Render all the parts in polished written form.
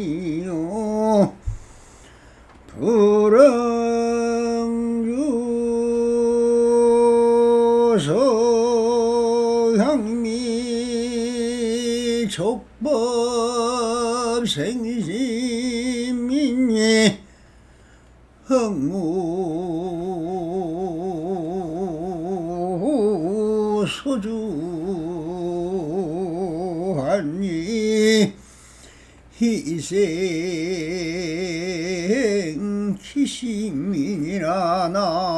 불응주색생심이요 불응주 소향미 족법 생심이니 흥무 소주하니 희생 기심이니라 나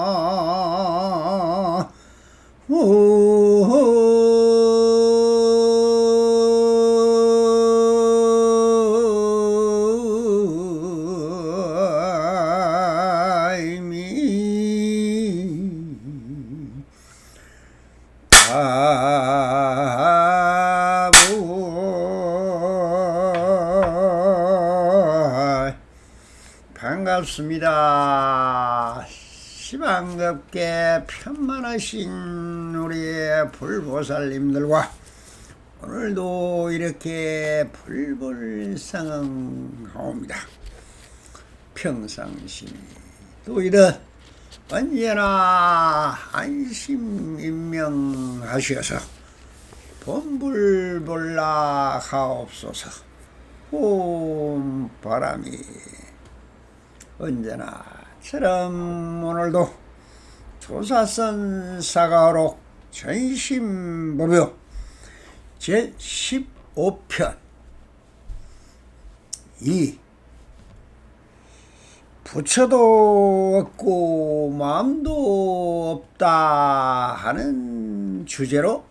반갑습니다. 시방겁게 편만하신 우리의 불보살님들과 오늘도 이렇게 불불상응하옵니다. 평상심이 또 이런 언제나 안심인명하셔서 본불볼락하옵소서. 온 바람이 언제나처럼 오늘도 조사선 사가록 전심법요 제15편 이 부처도 없고 마음도 없다 하는 주제로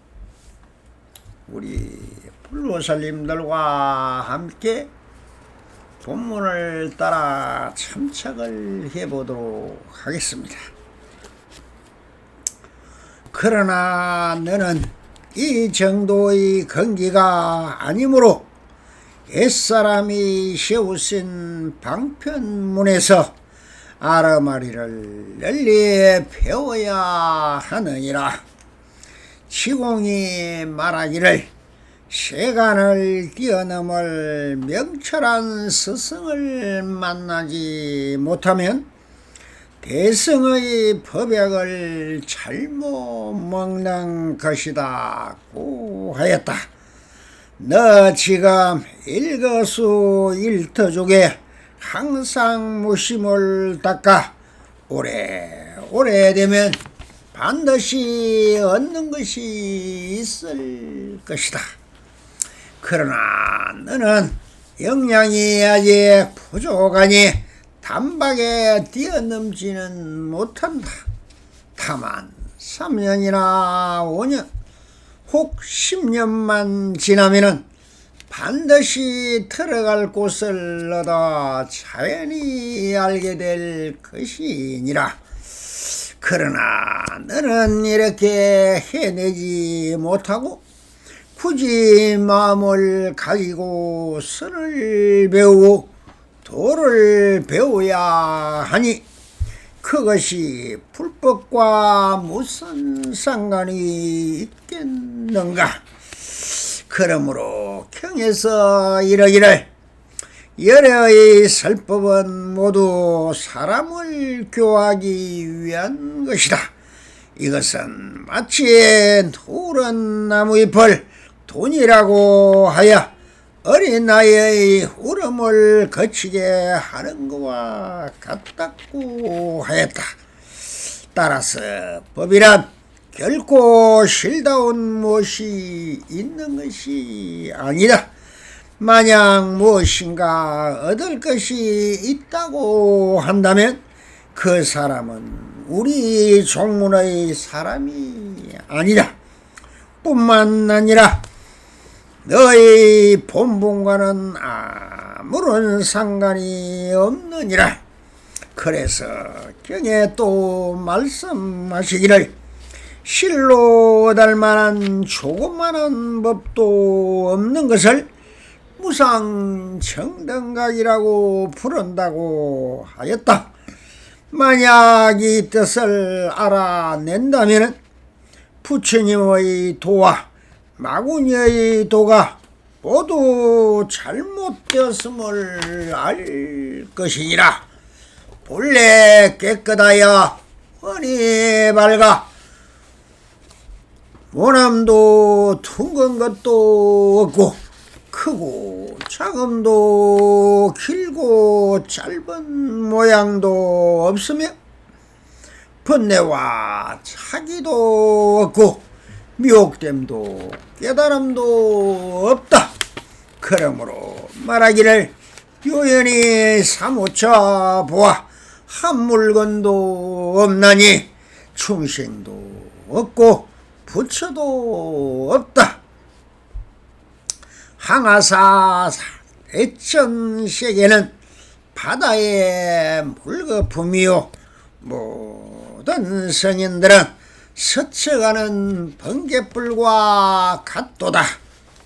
우리 불보살님들과 함께 본문을 따라 참착을 해보도록 하겠습니다. 그러나 너는 이 정도의 건기가 아니므로 옛사람이 세우신 방편문에서 아르마리를 널리 배워야 하느니라. 시공이 말하기를 세간을 뛰어넘을 명철한 스승을 만나지 못하면 대승의 법약을 잘못 먹는 것이다고 하였다. 너 지금 일거수일터족에 항상 무심을 닦아 오래되면 반드시 얻는 것이 있을 것이다. 그러나 너는 영양이 아직 부족하니 단박에 뛰어넘지는 못한다. 다만 3년이나 5년 혹 10년만 지나면은 반드시 들어갈 곳을 얻어 자연히 알게 될 것이니라. 그러나 너는 이렇게 해내지 못하고 굳이 마음을 가지고 선을 배우고 도를 배워야 하니 그것이 불법과 무슨 상관이 있겠는가. 그러므로 경에서 이르기를 열애의 설법은 모두 사람을 교하기 위한 것이다. 이것은 마치 푸른 나무잎을 돈이라고 하여 어린 나이의 울음을 거치게 하는 것과 같다고 하였다. 따라서 법이란 결코 실다운 무엇이 있는 것이 아니다. 만약 무엇인가 얻을 것이 있다고 한다면 그 사람은 우리 종문의 사람이 아니다. 뿐만 아니라 너의 본분과는 아무런 상관이 없느니라. 그래서 경에 또 말씀하시기를 실로 닮만한 조그마한 법도 없는 것을 무상정등각이라고 부른다고 하였다. 만약 이 뜻을 알아낸다면 부처님의 도와 마구니의 도가 모두 잘못되었음을 알 것이니라. 본래 깨끗하여 훤히 밝아 모남도 퉁근 것도 없고 크고 작음도 길고 짧은 모양도 없으며 번뇌와 차기도 없고 미혹됨도 깨달음도 없다. 그러므로 말하기를 요연히 사무쳐 보아 한 물건도 없나니 충생도 없고 부처도 없다. 항아사 대천세계는 바다의 물거품이요 모든 성인들은 스쳐가는 번갯불과 같도다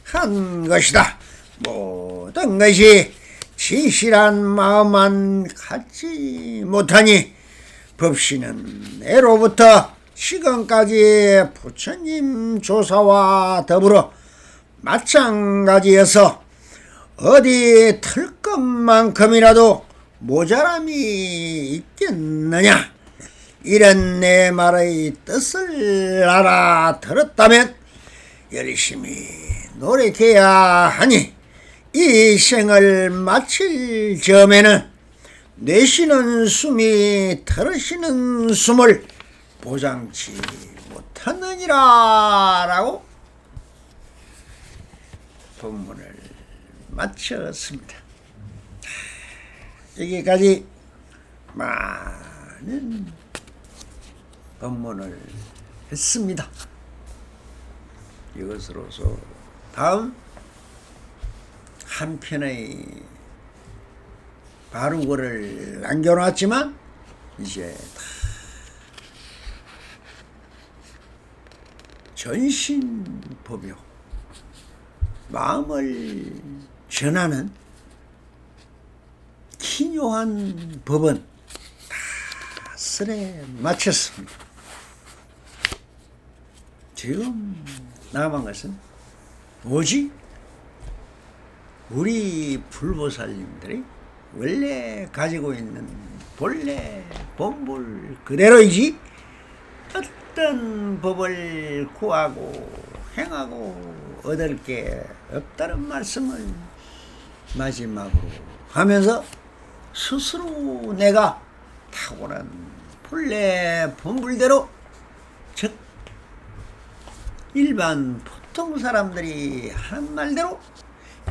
한 것이다. 모든 것이 진실한 마음만 갖지 못하니 법신은 애로부터 지금까지 부처님 조사와 더불어 마찬가지여서 어디 틀 것만큼이라도 모자람이 있겠느냐. 이런 내 말의 뜻을 알아들었다면 열심히 노력해야 하니 이 생을 마칠 점에는 내쉬는 숨이 들으시는 숨을 보장치 못하느니라 라고 본문을 마쳤습니다. 여기까지 많은 본문을 했습니다. 이것으로서 다음 한 편의 바루고를 남겨놨지만 이제 다 전신법요 마음을 전하는 기묘한 법은 다 쓸에 마쳤습니다. 지금 남은 것은 뭐지? 우리 불보살님들이 원래 가지고 있는 본래 본불 그대로이지 어떤 법을 구하고 행하고 얻을 게 없다는 말씀을 마지막으로 하면서 스스로 내가 타고난 본래 본불대로 즉 일반 보통 사람들이 하는 말대로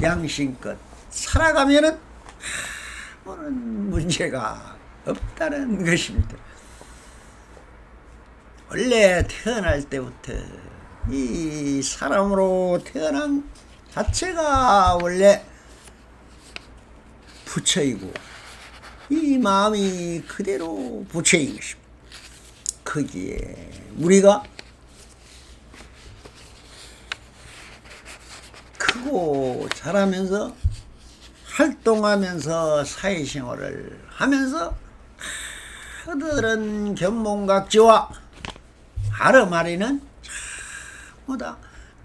양심껏 살아가면은 아무런 문제가 없다는 것입니다. 원래 태어날 때부터 이 사람으로 태어난 자체가 원래 부처이고 이 마음이 그대로 부처인 것입니다. 거기에 우리가 크고 자라면서 활동하면서 사회생활을 하면서 그들은 견몽각지와 아르마리는 전부 다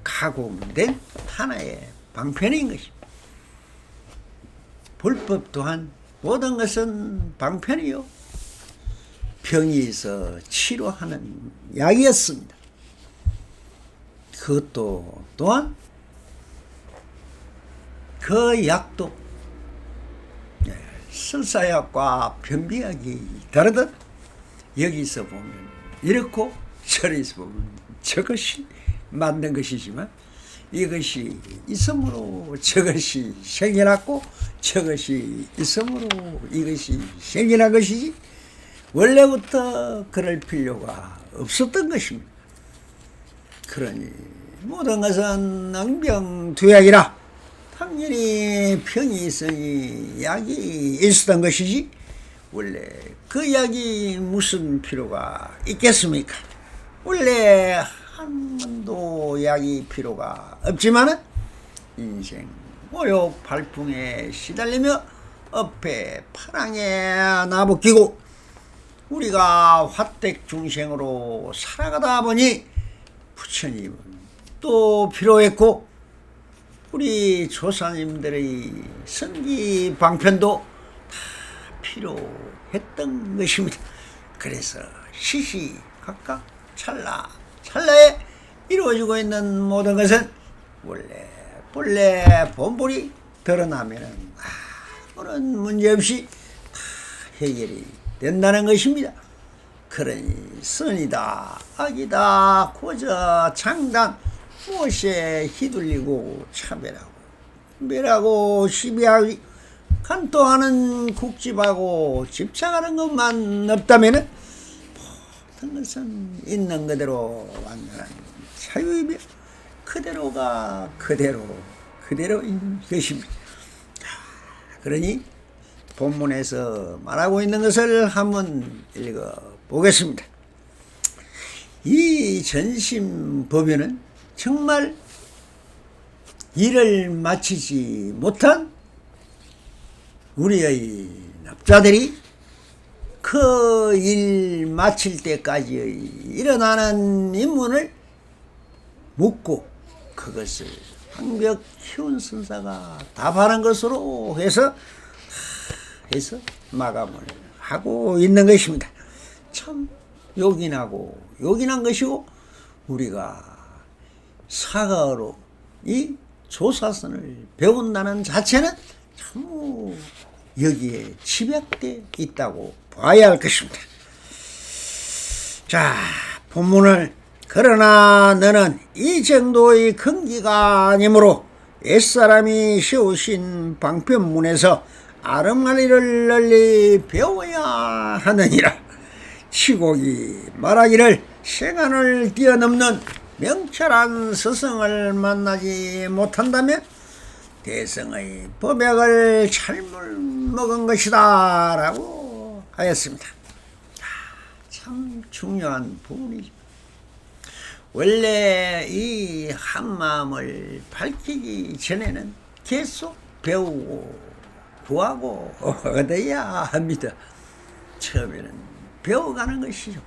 가공된 하나의 방편인 것입니다. 불법 또한 모든 것은 방편이요 병이 있어 치료하는 약이었습니다. 그것도 또한 그 약도 설사약과 변비약이 다르듯 여기서 보면 이렇고 저리서 보면 저것이 맞는 것이지만 이것이 있음으로 저것이 생겨났고 저것이 있음으로 이것이 생겨난 것이지 원래부터 그럴 필요가 없었던 것입니다. 그러니 모든 것은 응병투약이라 당연히 병이 있으니 약이 있었던 것이지 원래 그 약이 무슨 필요가 있겠습니까? 원래 한 번도 약이 필요가 없지만은 인생 모욕 발풍에 시달리며 업에 파랑에 나부끼고 우리가 화택 중생으로 살아가다 보니 부처님은 또 필요했고 우리 조사님들의 선기 방편도 다 필요했던 것입니다. 그래서 시시각각 찰나에 이루어지고 있는 모든 것은 본래 본불이 드러나면은 아무런 문제없이 다 해결이 된다는 것입니다. 그러니 선이다 악이다 고저 장단 무엇에 휘둘리고 차별하고 분별하고 시비하고 간통하는 국집하고 집착하는 것만 없다면은 모든 것은 있는 그대로 완전한 자유이며 그대로가 그대로인 것입니다. 그러니 본문에서 말하고 있는 것을 한번 읽어보겠습니다. 이 전심법에는 정말 일을 마치지 못한 우리의 납자들이 그 일 마칠 때까지의 일어나는 인문을 묻고 그것을 황벽 키운 선사가 답하는 것으로 해서 마감을 하고 있는 것입니다. 참 요긴한 것이고 우리가 사가어로 이 조사선을 배운다는 자체는 참 여기에 집약되어 있다고 봐야 할 것입니다. 자, 본문을 그러나 너는 이 정도의 근기가 아니므로 옛사람이 세우신 방편문에서 아름가리를 널리 배워야 하느니라. 치곡이 말하기를 세간을 뛰어넘는 명철한 스승을 만나지 못한다면 대성의 법약을 잘못 먹은 것이다 라고 하였습니다. 참 중요한 부분이죠. 원래 이 한마음을 밝히기 전에는 계속 배우고 구하고 얻어야 합니다. 처음에는 배워가는 것이죠.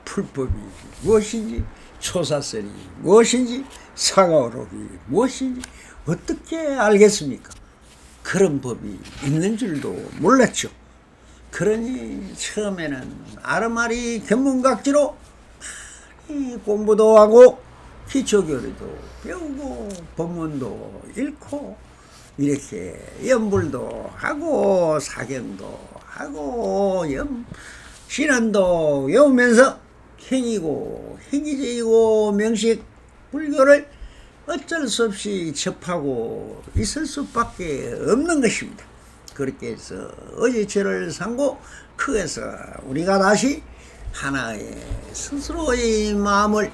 풀법이 무엇인지, 초사설이 무엇인지, 사가오록이 무엇인지 어떻게 알겠습니까? 그런 법이 있는 줄도 몰랐죠. 그러니 처음에는 아르마리 견문각지로 공부도 하고 기초교리도 배우고 법문도 읽고 이렇게 연불도 하고 사경도 하고 신안도 외우면서 행위제이고 명식 불교를 어쩔 수 없이 접하고 있을 수밖에 없는 것입니다. 그렇게 해서 어제철을 삼고 그에서 우리가 다시 하나의 스스로의 마음을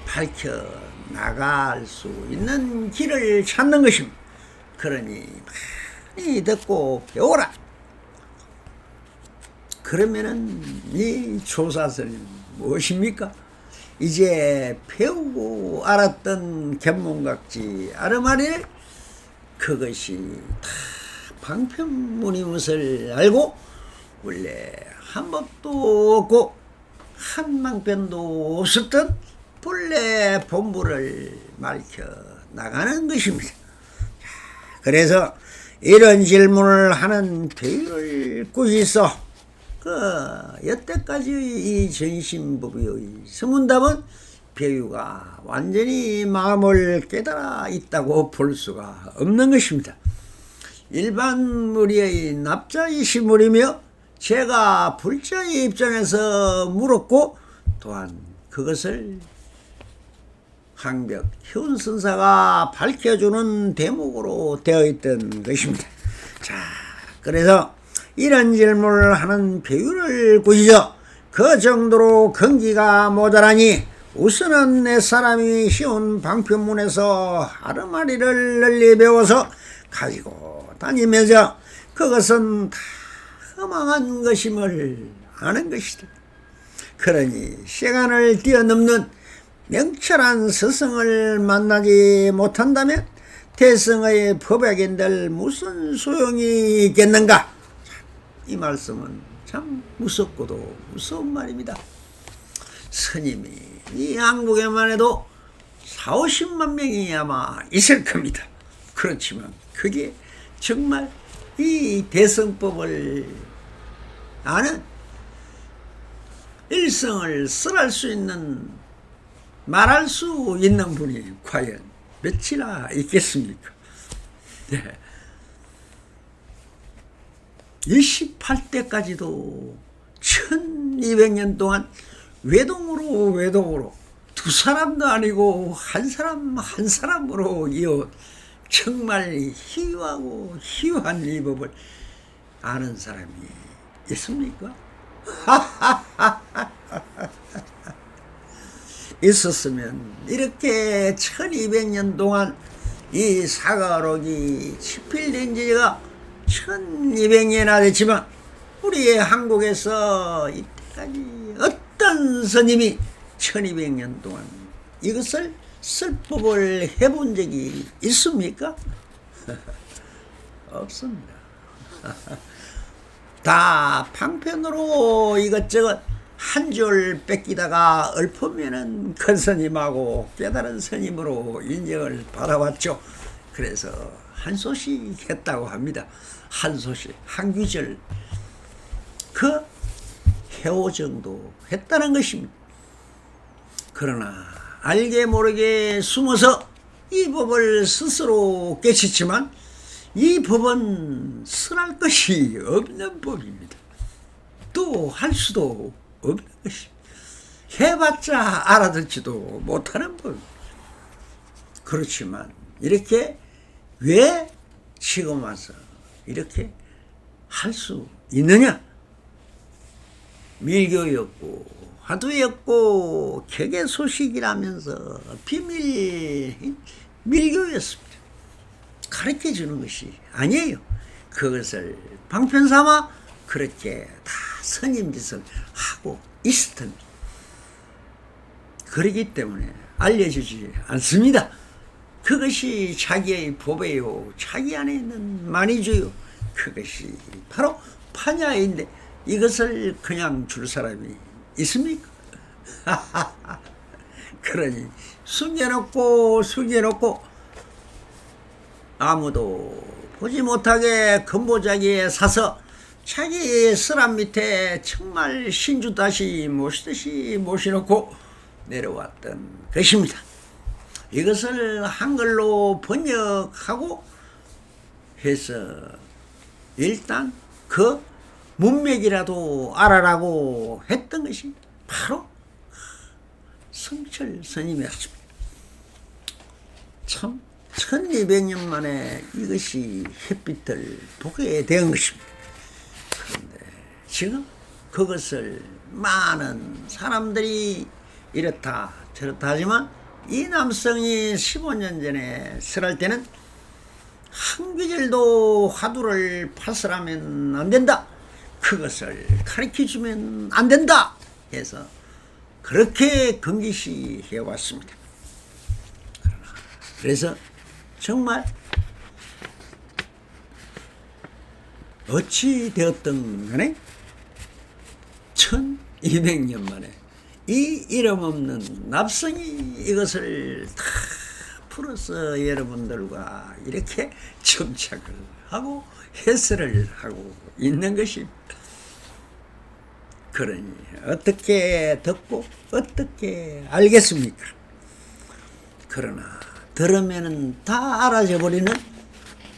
밝혀 나갈 수 있는 길을 찾는 것입니다. 그러니 많이 듣고 배워라. 그러면은 이 조사설이 무엇입니까? 이제 배우고 알았던 견문각지 아르마리를 그것이 다 방편문임을 알고 원래 한 법도 없고 한 망편도 없었던 본래 본부를 밝혀 나가는 것입니다. 그래서 이런 질문을 하는 배율을 꾸짖어 여태까지의 이 전심법의 서문답은 배유가 완전히 마음을 깨달아 있다고 볼 수가 없는 것입니다. 일반 우리의 납자이시물이며 제가 불자의 입장에서 물었고 또한 그것을 황벽 현선사가 밝혀주는 대목으로 되어 있던 것입니다. 자, 그래서 이런 질문을 하는 배율을 꾸짖어 그 정도로 근기가 모자라니 우선은 내 사람이 쉬운 방편문에서 아르마리를 널리 배워서 가지고 다니면서 그것은 다 허망한 것임을 아는 것이다. 그러니 시간을 뛰어넘는 명철한 스승을 만나지 못한다면 대승의 법약인들 무슨 소용이 있겠는가? 이 말씀은 참 무섭고도 무서운 말입니다. 스님이 이 한국에만 해도 40~50만 명이 아마 있을 겁니다. 그렇지만 그게 정말 이 대승법을 아는 일성을 썰할 수 있는, 말할 수 있는 분이 과연 몇이나 있겠습니까? 네. 28대까지도 1200년 동안 외동으로 두 사람도 아니고 한 사람 한 사람으로 이어 정말 희유하고 희유한 이 법을 아는 사람이 있습니까? 있었으면 이렇게 1200년 동안 이 사가록이 집필된 지가 1200년이나 됐지만 우리 한국에서 이때까지 어떤 스님이 1200년 동안 이것을 설법을 해본 적이 있습니까? 없습니다. 다 방편으로 이것저것 한 줄 뺏기다가 읊으면은 큰 스님하고 깨달은 스님으로 인정을 받아왔죠. 그래서 한 소식 했다고 합니다. 한 소식, 한 귀절 그 해오 정도 했다는 것입니다. 그러나 알게 모르게 숨어서 이 법을 스스로 깨쳤지만 이 법은 설할 것이 없는 법입니다. 또 할 수도 없는 것입니다. 해봤자 알아듣지도 못하는 법입니다. 그렇지만 이렇게 왜 지금 와서 이렇게 할 수 있느냐? 밀교였고 화두였고 개개소식이라면서 비밀 밀교였습니다. 가르쳐주는 것이 아니에요. 그것을 방편삼아 그렇게 다 선임짓을 하고 있었던, 그러기 때문에 알려주지 않습니다. 그것이 자기의 법이요, 자기 안에 있는 만이주요, 그것이 바로 파냐인데 이것을 그냥 줄 사람이 있습니까? 그러니 숨겨놓고 아무도 보지 못하게 금보자기에 사서 자기 서랍 밑에 정말 신주다시 모시듯이 모셔놓고 내려왔던 것입니다. 이것을 한글로 번역하고 해서 일단 그 문맥이라도 알아라고 했던 것이 바로 성철 스님이었습니다. 참 1200년 만에 이것이 햇빛을 보게 된 것입니다. 그런데 지금 그것을 많은 사람들이 이렇다 저렇다 하지만 이 남성이 15년 전에 설할 때는 한 귀절도 화두를 파설하면 안 된다, 그것을 가르쳐주면 안 된다 해서 그렇게 금기시 해왔습니다. 그래서 정말 어찌 되었든 간에 1200년 만에 이 이름 없는 납성이 이것을 다 풀어서 여러분들과 이렇게 정착을 하고 해설을 하고 있는 것입니다. 그러니 어떻게 듣고 어떻게 알겠습니까? 그러나 들으면은 다 알아져 버리는,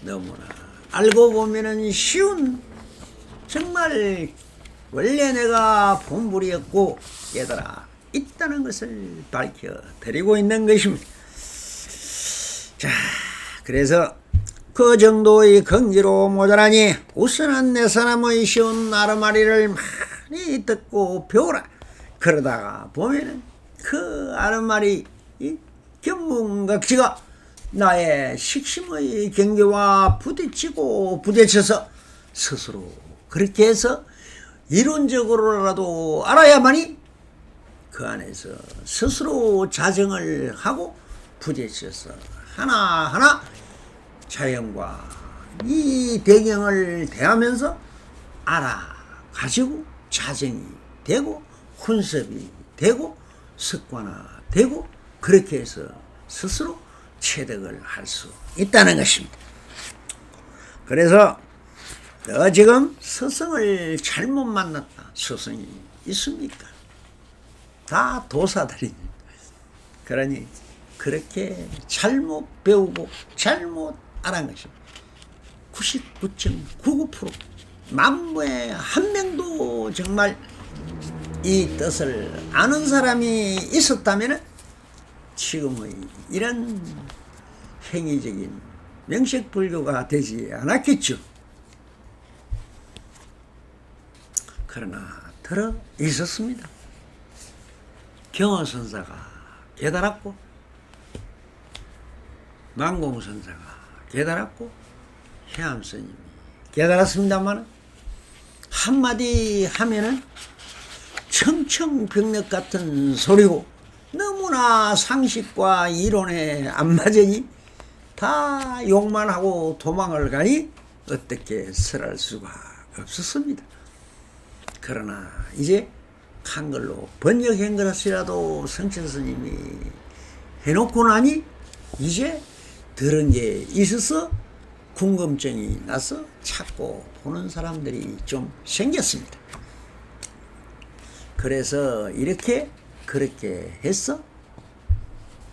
너무나 알고 보면은 쉬운, 정말 원래 내가 본불이었고 깨달아 있다는 것을 밝혀드리고 있는 것입니다. 자, 그래서 그 정도의 긍지로 모자라니 우선은 내 사람의 쉬운 아르마리를 많이 듣고 배우라. 그러다가 보면은 그 아르마리 견문각지가 나의 식심의 경계와 부딪히고 부딪혀서 스스로 그렇게 해서 이론적으로라도 알아야만이 그 안에서 스스로 자정을 하고 부딪혀서 하나하나 자연과 이 배경을 대하면서 알아가지고 자정이 되고 혼섭이 되고 습관화되고 그렇게 해서 스스로 체득을 할 수 있다는 것입니다. 그래서 너 지금 스승을 잘못 만났다. 스승이 있습니까? 다 도사들이니. 그러니 그렇게 잘못 배우고 잘못 알아간 것입니다. 99.99% 만무에 한 명도 정말 이 뜻을 아는 사람이 있었다면 지금의 이런 행위적인 명색불교가 되지 않았겠죠. 그러나 들어 있었습니다. 경허선사가 깨달았고 만공선사가 깨달았고 해암스님이 깨달았습니다만 한마디 하면은 청청병력 같은 소리고 너무나 상식과 이론에 안 맞으니 다 욕만 하고 도망을 가니 어떻게 설할 수가 없었습니다. 그러나 이제 한글로 번역한 것이라도 성천 스님이 해놓고 나니 이제 들은 게 있어서 궁금증이 나서 찾고 보는 사람들이 좀 생겼습니다. 그래서 이렇게 그렇게 해서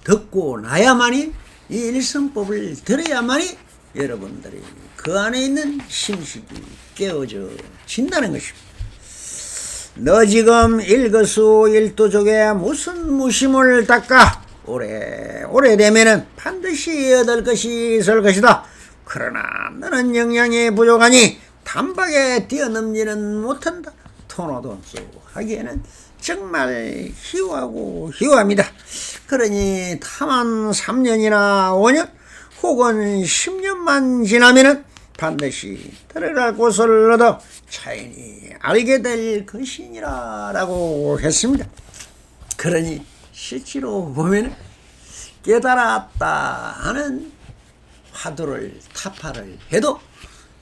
듣고 나야만이 이 일성법을 들어야만이 여러분들이 그 안에 있는 심식이 깨어져 진다는 것입니다. 너 지금 일거수일투족에 무슨 무심을 닦아 오래되면은 반드시 얻을 것이 있을 것이다. 그러나 너는 영양이 부족하니 단박에 뛰어넘지는 못한다. 토노돈수 하기에는 정말 희우하고 희우합니다. 그러니 다만 3년이나 5년 혹은 10년만 지나면은 반드시 들어갈 곳을 얻어 자연히 알게 될 것이니라 라고 했습니다. 그러니 실제로 보면 깨달았다 하는 화두를 타파를 해도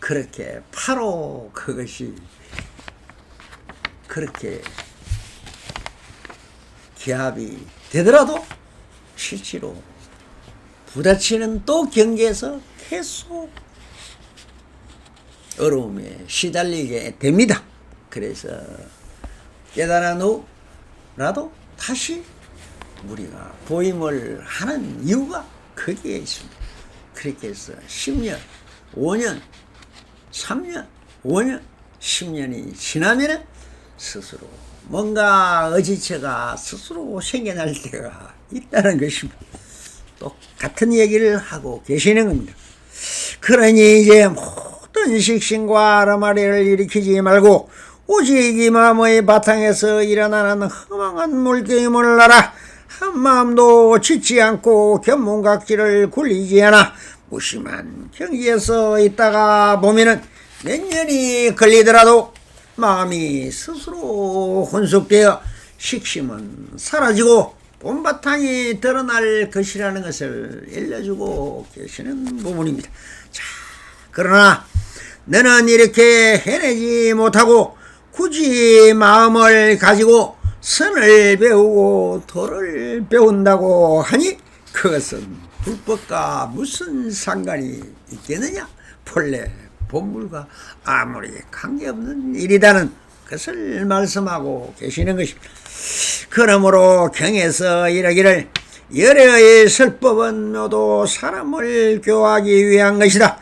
그렇게 바로 그것이 그렇게 기합이 되더라도 실제로 부딪히는 또 경계에서 계속 어려움에 시달리게 됩니다. 그래서 깨달은 후라도 다시 우리가 보임을 하는 이유가 거기에 있습니다. 그렇게 해서 10년, 5년, 3년, 5년, 10년이 지나면 스스로 뭔가 의지체가 스스로 생겨날 때가 있다는 것입니다. 똑같은 얘기를 하고 계시는 겁니다. 그러니 이제 모든 식신과 아르마리를 일으키지 말고 오직 이 마음의 바탕에서 일어나는 허망한 물경임을 알아. 한마음도 짓지 않고 견문각지를 굴리지 않아 무심한 경지에서 있다가 보면은 몇 년이 걸리더라도 마음이 스스로 혼숙되어 식심은 사라지고 본바탕이 드러날 것이라는 것을 알려주고 계시는 부분입니다. 자, 그러나 너는 이렇게 해내지 못하고 굳이 마음을 가지고 선을 배우고 도를 배운다고 하니 그것은 불법과 무슨 상관이 있겠느냐? 본래 본물과 아무리 관계없는 일이라는 것을 말씀하고 계시는 것입니다. 그러므로 경에서 이르기를 열애의 설법은 모두 사람을 교화하기 위한 것이다.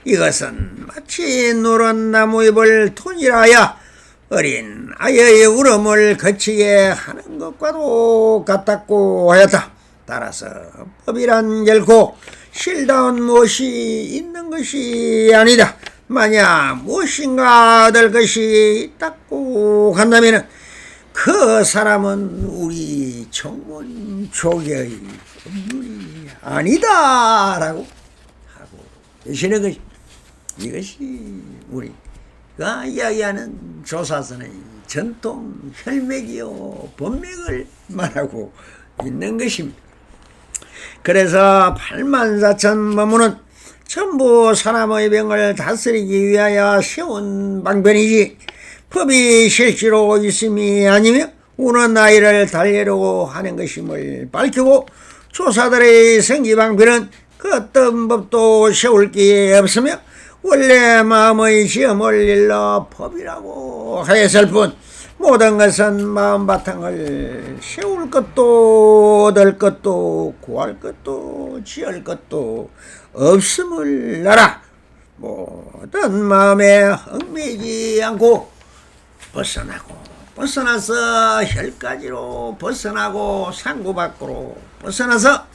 이것은 마치 누런 나무잎을 톤이라야 어린 아이의 울음을 거치게 하는 것과도 같았고 하였다. 따라서 법이란 결코 실다운 무엇이 있는 것이 아니다. 만약 무엇인가 얻을 것이 있다고 한다면 그 사람은 우리 정문조계의 법률이 아니다 라고 하고 계시는 것입니다. 이것이 우리 이야기하는 조사선의 전통 혈맥이요 본맥을 말하고 있는 것입니다. 그래서 84,000 법문은 전부 사람의 병을 다스리기 위하여 세운 방편이지 법이 실제로 있음이 아니며 우는 아이를 달래려고 하는 것임을 밝히고, 조사들의 성기방편은 그 어떤 법도 세울 게 없으며 원래 마음의 지음을 일러 법이라고 하였을 뿐, 모든 것은 마음 바탕을 세울 것도 얻을 것도 구할 것도 지을 것도 없음을 알아. 모든 마음에 얽매이지 않고 벗어나서 혈까지로 벗어나고 상구 밖으로 벗어나서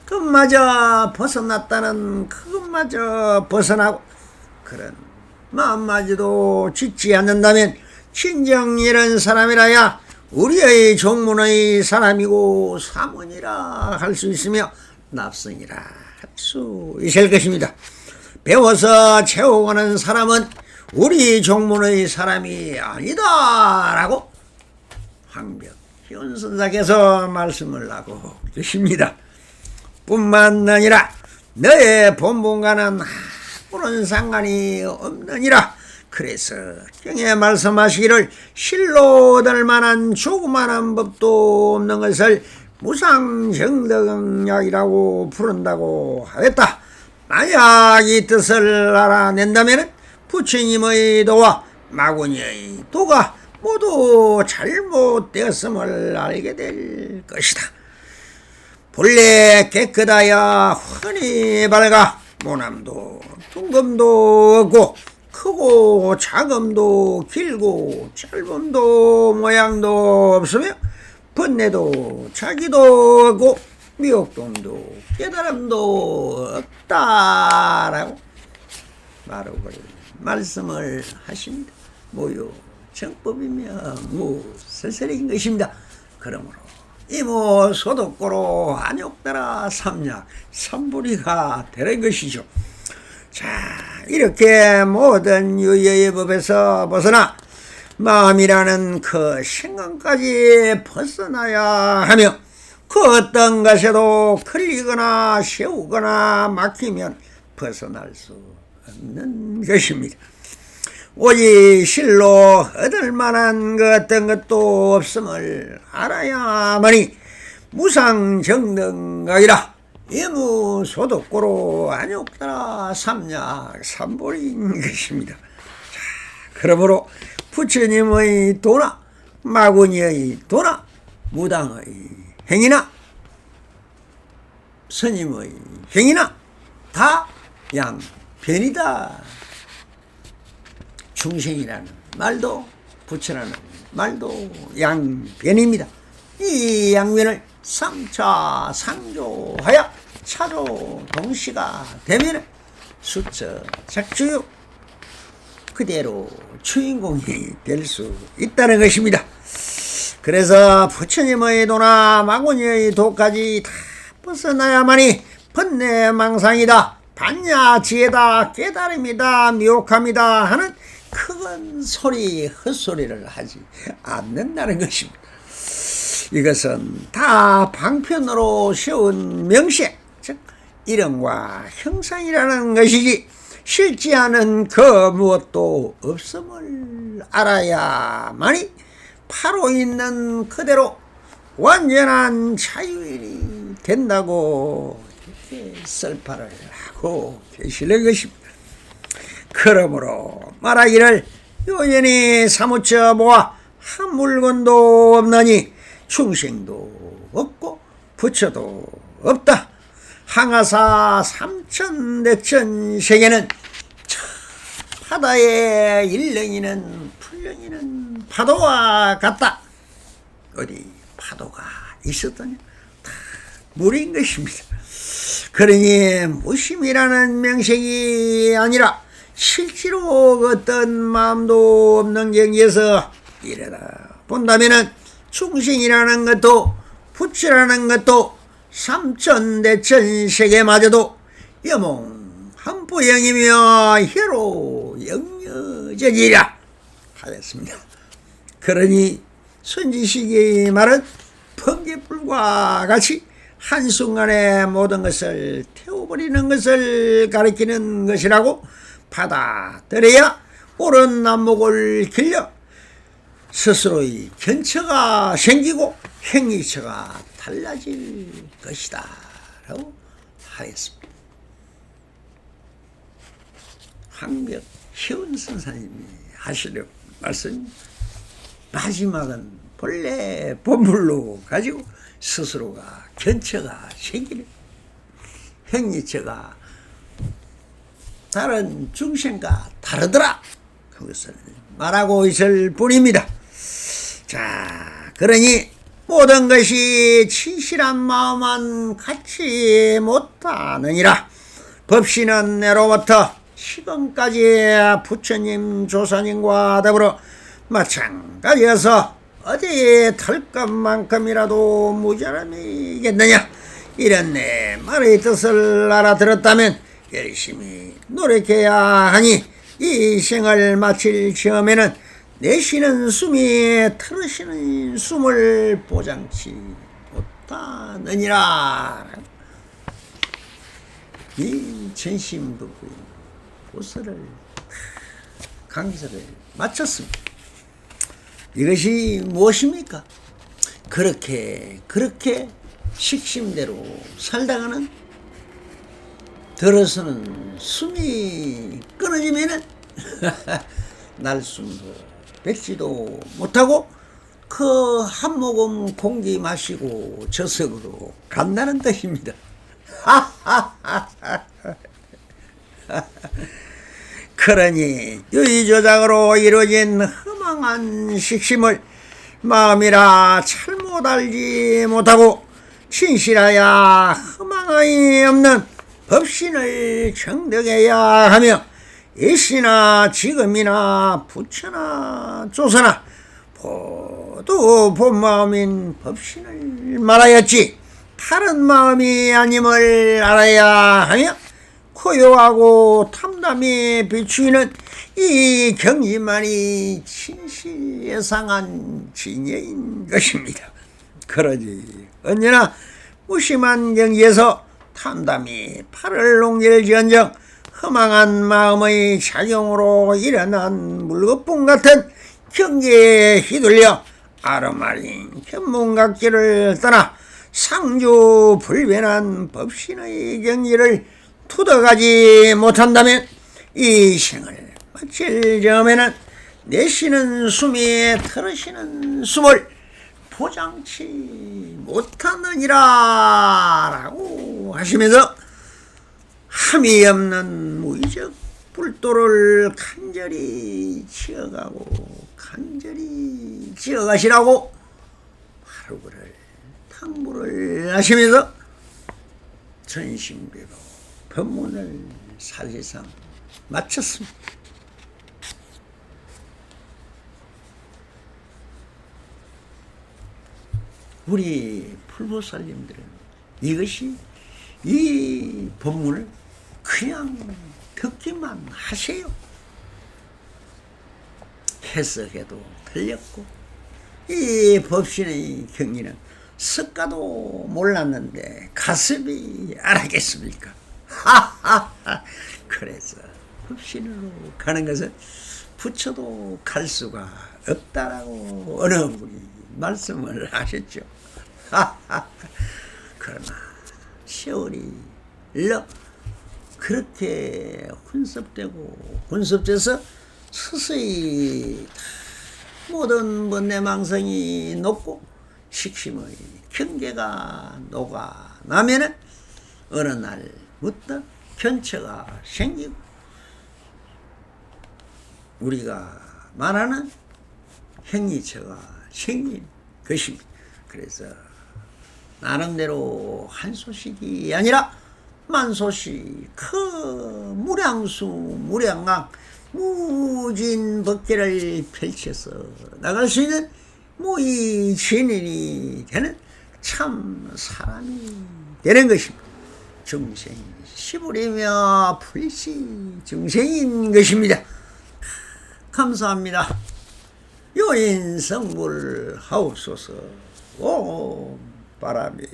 그것마저 벗어났다는 그것마저 벗어나고, 그런 마음마저도 짓지 않는다면 진정 이런 사람이라야 우리의 종문의 사람이고 사문이라 할 수 있으며 납승이라 할 수 있을 것입니다. 배워서 채워가는 사람은 우리 종문의 사람이 아니다 라고 황벽희원 선사께서 말씀을 하고 계십니다. 뿐만 아니라 너의 본분과는 아무런 상관이 없느니라. 그래서 경에 말씀하시기를 실로 얻을 만한 조그마한 법도 없는 것을 무상정덕약이라고 부른다고 하였다. 만약 이 뜻을 알아낸다면 부처님의 도와 마구니의 도가 모두 잘못되었음을 알게 될 것이다. 본래 깨끗하여 훤히 밝아 모남도 둥금도 없고 크고 작음도 길고 짧음도 모양도 없으며 번뇌도 자기도 없고 미혹동도 깨달음도 없다라고 말씀을 하십니다. 모유 정법이며 무설설인 것입니다. 그러므로 이모 소독고로 안욕따라 삼약 삼불이가 되는 것이죠. 자, 이렇게 모든 유예의 법에서 벗어나 마음이라는 그 생각까지 벗어나야 하며, 그 어떤 것에도 걸리거나 세우거나 막히면 벗어날 수 없는 것입니다. 오직 실로 얻을 만한 그 어떤 것도 없음을 알아야만이 무상정등각이라 예무소독고로 안욕따라 삼약 삼불인 것입니다. 자, 그러므로 부처님의 도나 마구니의 도나 무당의 행위나 스님의 행위나 다 양변이다. 중생이라는 말도 부처라는 말도 양변입니다. 이 양변을 3차 상조하여 차로 동시가 되면 수처 작주요 그대로 주인공이 될 수 있다는 것입니다. 그래서 부처님의 도나 마구니의 도까지 다 벗어나야만이 번뇌망상이다, 반야 지혜다, 깨달음이다, 미혹함이다 하는 큰 소리 헛소리를 하지 않는다는 것입니다. 이것은 다 방편으로 세운 명식, 즉 이름과 형상이라는 것이지 실지하는 그 무엇도 없음을 알아야만이 바로 있는 그대로 완전한 자유인이 된다고 이렇게 설파를 하고 계시는 것입니다. 그러므로 말하기를 요연히 사무쳐 보아 한 물건도 없나니 중생도 없고 부처도 없다. 항아사 삼천대천 세계는 바다에 일렁이는 풀렁이는 파도와 같다. 어디 파도가 있었더니 다 물인 것입니다. 그러니 무심이라는 명색이 아니라 실제로 어떤 마음도 없는 경지에서 이래다 본다면은 중생이라는 것도 부처라는 것도 삼천대천 세계마저도 여몽 한부영이며 혀로 영여 터져지리라 하였습니다. 그러니 선지식의 말은 번개불과 같이 한순간에 모든 것을 태워버리는 것을 가리키는 것이라고 받아들여야 옳은 안목을 길러 스스로의 견처가 생기고 행위처가 달라질 것이다 라고 하였습니다. 황벽희원 선사님이 하시는 말씀, 마지막은 본래 본물로 가지고 스스로가 견처가 생기는, 행위처가 다른 중생과 다르더라 그것을 말하고 있을 뿐입니다. 자, 그러니 모든 것이 진실한 마음만 갖지 못하느니라. 법신은 내로부터 시건까지 부처님 조사님과 더불어 마찬가지여서 어디 털것만큼이라도 모자람이겠느냐. 이런 내 말의 뜻을 알아들었다면 열심히 노력해야 하니 이 생을 마칠 즈음에는 내쉬는 숨이 틀으시는 숨을 보장치 못하느니라. 이 전심부부의 보설을, 강서를 마쳤습니다. 이것이 무엇입니까? 그렇게 식심대로 살다가는 들어서는 숨이 끊어지면은 날숨도 뱉지도 못하고 그 한 모금 공기 마시고 저석으로 간다는 뜻입니다. 그러니 유의조작으로 이루어진 허망한 식심을 마음이라 잘못 알지 못하고 진실하야 허망함이 없는 법신을 정득해야 하며 일시나 지금이나 부처나 조사나 모두 본 마음인 법신을 말하였지 다른 마음이 아님을 알아야 하며 고요하고 탐담이 비추이는 이 경지만이 진실 예상한 진여인 것입니다. 그러지 언제나 무심한 경지에서 탐담이 팔을 농질지언정 허망한 마음의 작용으로 일어난 물거품 같은 경계에 휘둘려 아르마린 견문각지를 떠나 상주 불변한 법신의 경지를 투덕하지 못한다면 이 생을 마칠 즈음에는 내쉬는 숨이 틀으시는 숨을 보장치 못하느니라 라고 하시면서 함이 없는 무의적 불도를 간절히 지어가고 간절히 지어가시라고 하루를 당부를 하시면서 전심배로 법문을 사실상 마쳤습니다. 우리 풀보살님들은 이것이 이 법문을 그냥 듣기만 하세요. 해석해도 틀렸고 이 법신의 경리는 습가도 몰랐는데 가슴이 알았겠습니까? 그래서 법신으로 가는 것은 부처도 갈 수가 없다라고 어느 분이 말씀을 하셨죠. 그러나 세월이 흘러 그렇게 혼섭돼서 서서히 모든 번뇌망성이 녹고 식심의 경계가 녹아나면은 어느 날부터 견처가 생기고 우리가 말하는 행위처가 생긴 것입니다. 그래서 나름대로 한 소식이 아니라 만소식 그 무량수 무량강 무진법계를 펼쳐서 나갈 수 있는 무의 진인이 되는 참 사람이 되는 것입니다. 중생 시부리며 불시 중생인 것입니다. 감사합니다. 요인성불 하옵소서. 오 바람이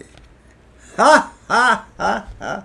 하하하하하